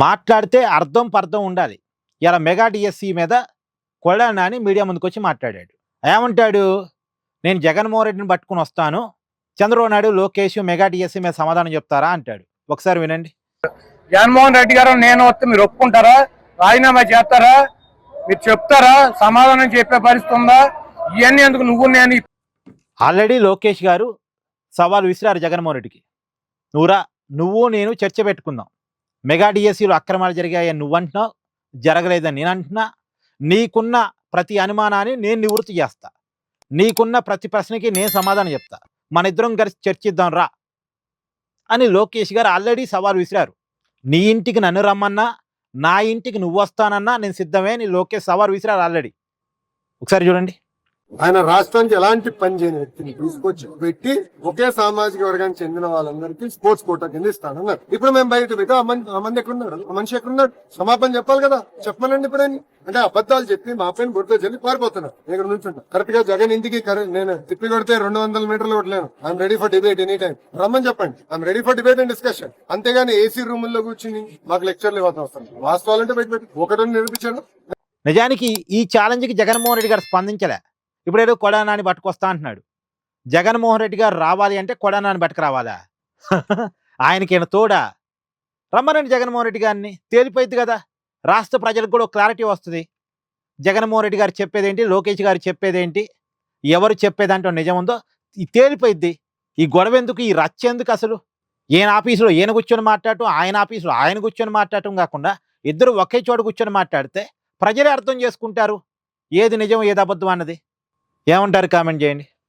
మాట్లాడితే అర్థం పర్థం ఉండాలి. ఇలా మెగా డిఎస్సి మీద కొడాలి నాని మీడియా ముందుకొచ్చి మాట్లాడాడు. ఏమంటాడు? నేను జగన్మోహన్ రెడ్డిని పట్టుకొని వస్తాను. చంద్రబాబు నాయుడు, లోకేష్ మెగా డిఎస్సి మీద సమాధానం చెప్తారా అంటాడు. ఒకసారి వినండి. జగన్మోహన్ రెడ్డి గారు నేను వస్తే మీరు ఒప్పుకుంటారా? రాజీనామా చేస్తారా? మీరు చెప్తారా? సమాధానం చెప్పే పరిస్థితి ఉందా? ఇవన్నీ ఎందుకు నువ్వు నేను? ఆల్రెడీ లోకేష్ గారు సవాల్ విసిరారు జగన్మోహన్ రెడ్డికి. నువ్వు నేను చర్చ పెట్టుకుందాం. మెగా డిఎస్సిలో అక్రమాలు జరిగాయని నువ్వు అంటున్నావు, జరగలేదని నేను అంటున్నా. నీకున్న ప్రతి అనుమానాన్ని నేను నివృత్తి చేస్తా, నీకున్న ప్రతి ప్రశ్నకి నేను సమాధానం చెప్తా, మన ఇద్దరం కలిసి చర్చిద్దాం రా అని లోకేష్ గారు ఆల్రెడీ సవాల్ విసిరారు. నీ ఇంటికి నన్ను రమ్మన్నా, నా ఇంటికి నువ్వు వస్తానన్నా నేను సిద్ధమే అని లోకేష్ సవాల్ విసిరారు ఆల్రెడీ. ఒకసారి చూడండి. ఆయన రాష్ట్రానికి ఎలాంటి పని చేయని వ్యక్తిని తీసుకొచ్చి పెట్టి ఒకే సామాజిక వర్గానికి చెందిన వాళ్ళందరికీ స్పోర్ట్స్ కోటా కింద ఇస్తానన్నారు. ఇప్పుడు మేము బయట పెట్టి ఆ మంది ఎక్కడున్నాడు? ఆ మనిషి ఎక్కడున్నాడు? క్షమాపణ చెప్పాలి కదా, చెప్పమనండి. ఇప్పుడు అంటే అబద్ధాలు చెప్పి మా పైన బుర్రతో చెల్లి పారిపోతున్నారు. ఇక్కడ నుంచి కరెక్ట్ గా జగన్ ఇంటికి నేను తిప్పి కొడితే 200 మీటర్లు కొట్టలేను. I'm ready for debate any time. రమ్మని చెప్పండి. I'm ready for debate and discussion. అంతేగాని ఏసీ రూముల్లో కూర్చుని మాకు లెక్చర్లు ఇవ్వాల్సిన అవసరం. వాస్తవాలంటే బయట పెట్టి ఒకటి నిరూపించాను. నిజానికి ఈ ఛాలెంజ్కి జగన్మోహన్ రెడ్డి గారు స్పందించలే. ఇప్పుడు ఏదో కొడాలి నాని పట్టుకొస్తా అంటున్నాడు. జగన్మోహన్ రెడ్డి గారు రావాలి అంటే కొడాలి నాని పట్టుకు రావాలా? ఆయనకేనా తోడా? రమ్మనండి జగన్మోహన్ రెడ్డి గారిని, తేలిపోయింది కదా. రాష్ట్ర ప్రజలకు కూడా క్లారిటీ వస్తుంది. జగన్మోహన్ రెడ్డి గారు చెప్పేదేంటి, లోకేష్ గారు చెప్పేదేంటి, ఎవరు చెప్పేదంటే నిజం ఉందో తేలిపోయిద్ది. ఈ గొడవ ఎందుకు, ఈ రచ్చ ఎందుకు అసలు? ఈయన ఆఫీసులో ఈయన కూర్చొని మాట్లాడటం, ఆయన ఆఫీసులో ఆయన కూర్చొని మాట్లాడటం కాకుండా ఇద్దరు ఒకే చోట కూర్చొని మాట్లాడితే ప్రజలే అర్థం చేసుకుంటారు ఏది నిజం ఏది అబద్ధం అన్నది. ఏమంటారు? కామెంట్ చేయండి.